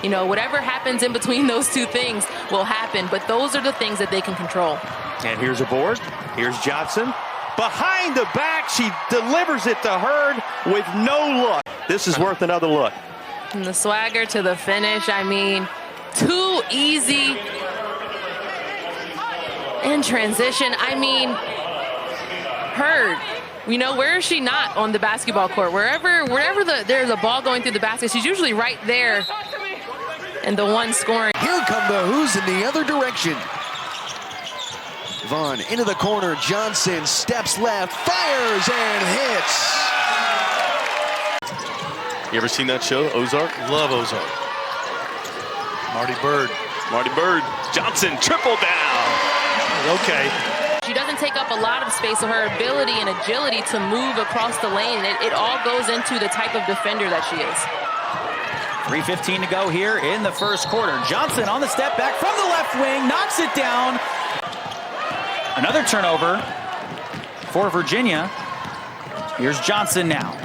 You know, whatever happens in between those two things will happen, but those are the things that they can control. And here's a board. Here's Johnson. Behind the back, she delivers it to Hurd with no look. This is worth another look. From the swagger to the finish, I mean, too easy in transition. I mean, Hurd, you know, where is she not on the basketball court? Wherever there's a ball going through the basket, she's usually right there and the one scoring. Here come the Who's in the other direction. Vaughn into the corner. Johnson steps left, fires and hits. You ever seen that show, Ozark? Love Ozark. Marty Bird. Marty Bird. Johnson, triple down. Okay. She doesn't take up a lot of space, so her ability and agility to move across the lane, it all goes into the type of defender that she is. 3:15 to go here in the first quarter. Johnson on the step back from the left wing, knocks it down. Another turnover for Virginia. Here's Johnson now.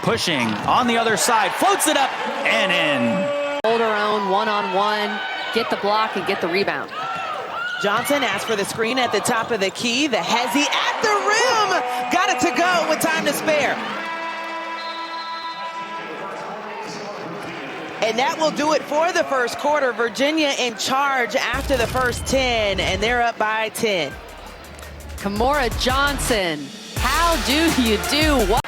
Pushing on the other side, floats it up and in. Hold her own one-on-one, get the block and get the rebound. Johnson asks for the screen at the top of the key. The hezzy at the rim. Got it to go with time to spare. And that will do it for the first quarter. Virginia in charge after the first 10, and they're up by 10. Kymora Johnson, how do you do what?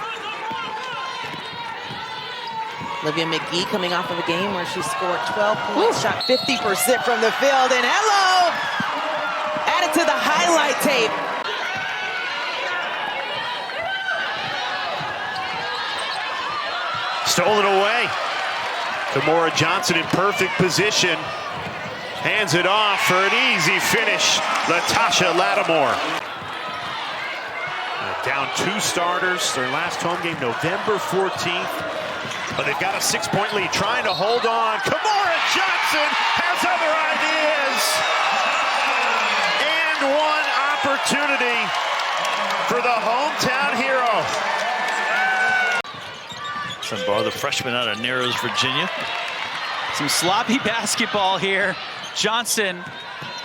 Olivia McGee coming off of a game where she scored 12 points, shot 50% from the field, and hello! Added to the highlight tape. Stolen away. Kymora Johnson in perfect position. Hands it off for an easy finish. Latasha Lattimore. Down 2 starters. Their last home game, November 14th. But they've got a 6-point lead, trying to hold on. Kymora Johnson has other ideas. And one opportunity for the hometown hero. Sunbar, the freshman out of Narrows, Virginia. Some sloppy basketball here. Johnson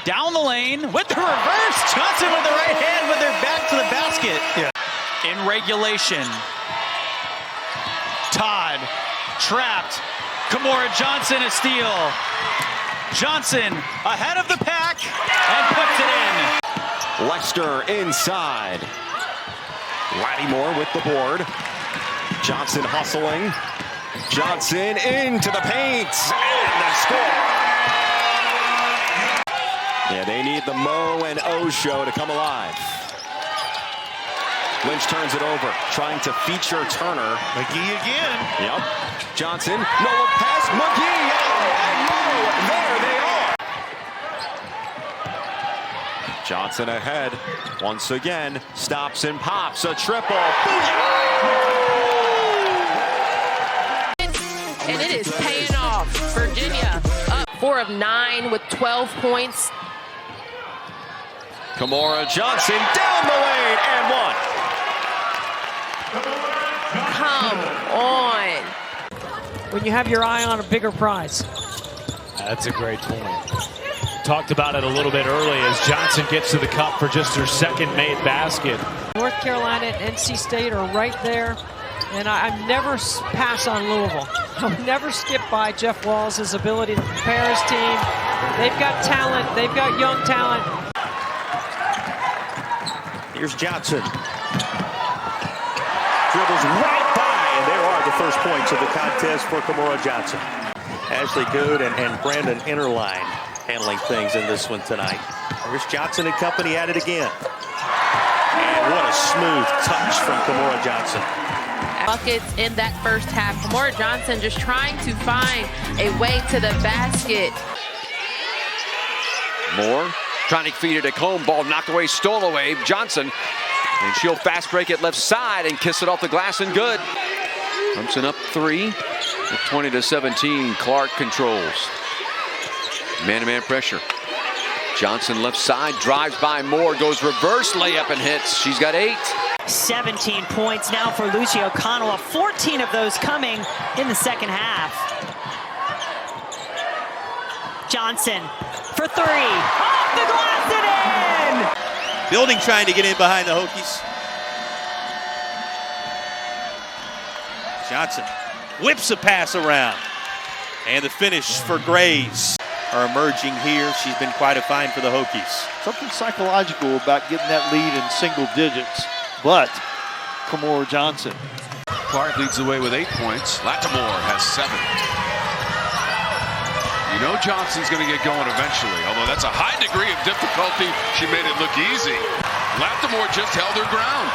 down the lane with the reverse. Johnson with the right hand with her back to the basket. Yeah. In regulation. Todd trapped. Kymora Johnson a steal. Johnson ahead of the pack and puts it in. Lester inside. Lattimore with the board. Johnson hustling. Johnson into the paint and the score. Yeah, they need the Mo and O show to come alive. Lynch turns it over, trying to feature Turner. McGee again. Yep. Johnson, no look pass. McGee and Mo. There they are. Johnson ahead. Once again, stops and pops a triple. And it is paying off. Virginia up 4 of 9 with 12 points. Kymora Johnson down the lane and one. Come on. When you have your eye on a bigger prize. That's a great point. Talked about it a little bit early as Johnson gets to the cup for just her second made basket. North Carolina and NC State are right there. And I never pass on Louisville. I'll never skip by Jeff Walls' ability to prepare his team. They've got talent. They've got young talent. Here's Johnson. Dribbles right by, and there are the first points of the contest for Kymora Johnson. Ashley Good and Brandon Interline handling things in this one tonight. Here's Johnson and company at it again. And what a smooth touch from Kymora Johnson. Buckets in that first half. Kymora Johnson just trying to find a way to the basket. Moore trying to feed it. A Combe ball knocked away, stole away. Johnson, and she'll fast break it left side and kiss it off the glass and good. Clemson up 3 with 20-17. Clark controls. Man-to-man pressure. Johnson left side, drives by Moore, goes reverse layup and hits. She's got 8. 17 points now for Lucy O'Connell, 14 of those coming in the second half. Johnson for three. Off the glass and in! Building trying to get in behind the Hokies. Johnson whips a pass around. And the finish for Grays are emerging here. She's been quite a find for the Hokies. Something psychological about getting that lead in single digits, but Kymora Johnson. Clark leads the way with 8 points. Lattimore has 7. You know Johnson's going to get going eventually, although that's a high degree of difficulty. She made it look easy. Lattimore just held her ground.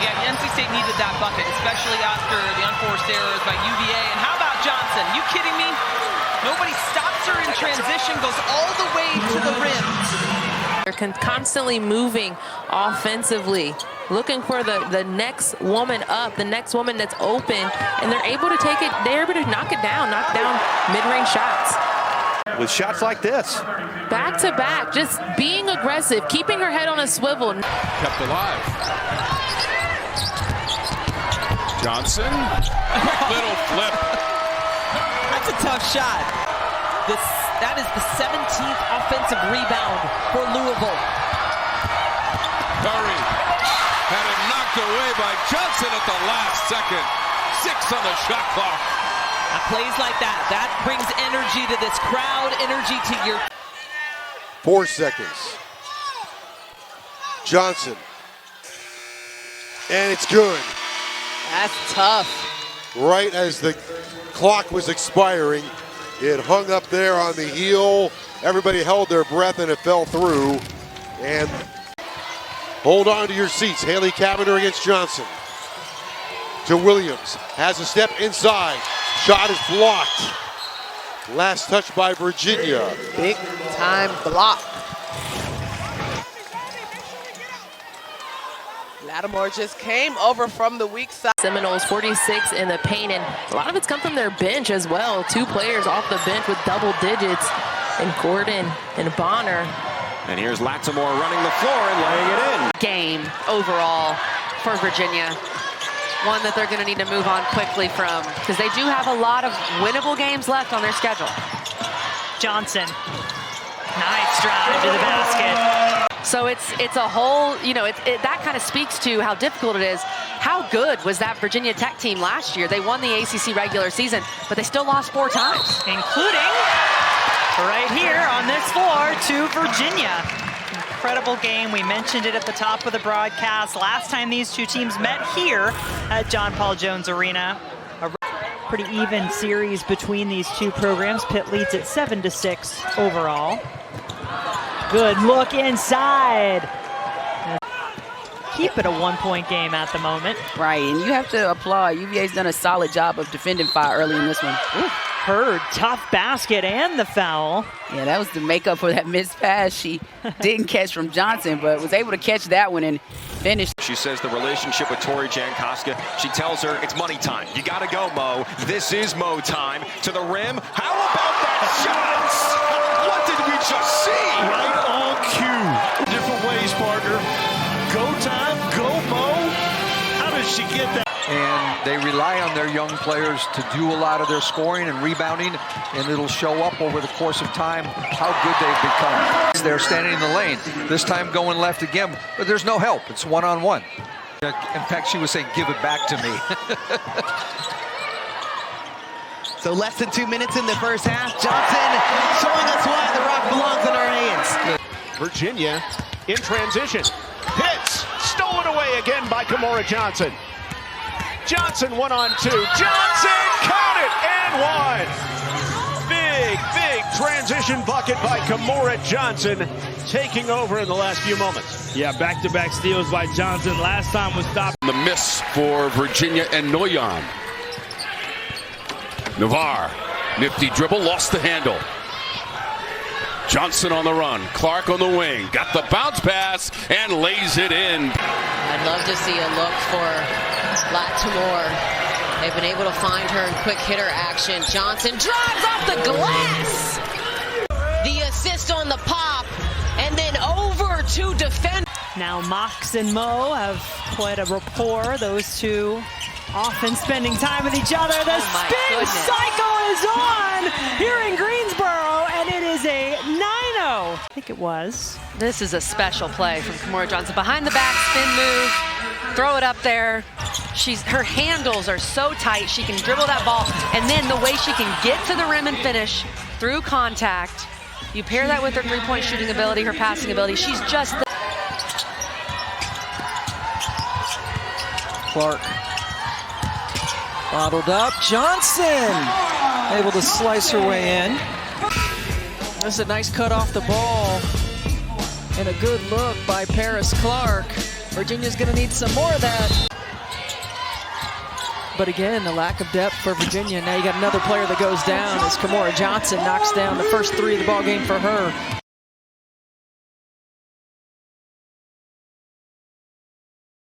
Yeah, NC State needed that bucket, especially after the unforced errors by UVA. And how about Johnson? You kidding me? Nobody stops her in transition, goes all the way to the rim. They're constantly moving offensively, looking for the next woman up, the next woman that's open, and they're able to take it, they're able to knock down mid-range shots. With shots like this. Back to back, just being aggressive, keeping her head on a swivel. Kept alive. Johnson, little flip. That's a tough shot. That is the 17th offensive rebound for Louisville. Curry had it knocked away by Johnson at the last second. 6 on the shot clock. Plays like that brings energy to this crowd, energy to your... 4 seconds. Johnson. And it's good. That's tough. Right as the clock was expiring, it hung up there on the heel. Everybody held their breath and it fell through. And hold on to your seats. Haley Cavender against Johnson. To Williams. Has a step inside. Shot is blocked. Last touch by Virginia. Big time block. Lattimore just came over from the weak side. Seminoles 46 in the paint, and a lot of it's come from their bench as well. 2 players off the bench with double digits, and Gordon and Bonner. And here's Lattimore running the floor and laying it in. Game overall for Virginia. One that they're going to need to move on quickly from, because they do have a lot of winnable games left on their schedule. Johnson. Nice drive to the basket. So it's a whole, that kind of speaks to how difficult it is. How good was that Virginia Tech team last year? They won the ACC regular season, but they still lost 4 times. Including right here on this floor to Virginia. Incredible game. We mentioned it at the top of the broadcast. Last time these two teams met here at John Paul Jones Arena. A pretty even series between these two programs. Pitt leads at 7-6 overall. Good look inside. Keep it a 1-point game at the moment. Right, and you have to applaud. UVA's done a solid job of defending fire early in this one. Ooh. Hurd, tough basket and the foul. Yeah, that was the makeup for that missed pass she didn't catch from Johnson, but was able to catch that one and finish. She says the relationship with Tori Jankowska, she tells her it's money time. You got to go, Mo. This is Mo time. To the rim. How about that shot? What did we just see? Right on cue. Different ways, partner. Go time, go Mo. How does she get that? And they rely on their young players to do a lot of their scoring and rebounding, and it'll show up over the course of time how good they've become. They're standing in the lane, this time going left again, but there's no help. It's one-on-one. In fact, she was saying, give it back to me. So less than 2 minutes in the first half. Johnson showing us why the rock belongs in our hands. Virginia in transition. Hits, stolen away again by Kymora Johnson. Johnson 1-on-2. Johnson caught it and one. Big transition bucket by Kymora Johnson, taking over in the last few moments. Yeah, back-to-back steals by Johnson. Last time was stopped. The miss for Virginia and Noyon. Navarre, nifty dribble, lost the handle. Johnson on the run, Clark on the wing, got the bounce pass and lays it in. I'd love to see a look for Lattimore. They've been able to find her in quick hitter action. Johnson drives off the glass. The assist on the pop, and then over to defend. Now Mox and Mo have quite a rapport. Those two often spending time with each other. The spin cycle is on here in Greensboro, and it is a think it was. This is a special play from Kymora Johnson. Behind the back spin move, throw it up there. Her handles are so tight, she can dribble that ball, and then the way she can get to the rim and finish through contact. You pair that with her three-point shooting ability, her passing ability. She's just the Clark. Bottled up. Johnson able to slice her way in. This is a nice cut off the ball. And a good look by Paris Clark. Virginia's going to need some more of that. But again, the lack of depth for Virginia. Now you got another player that goes down as Kymora Johnson knocks down the first three of the ball game for her.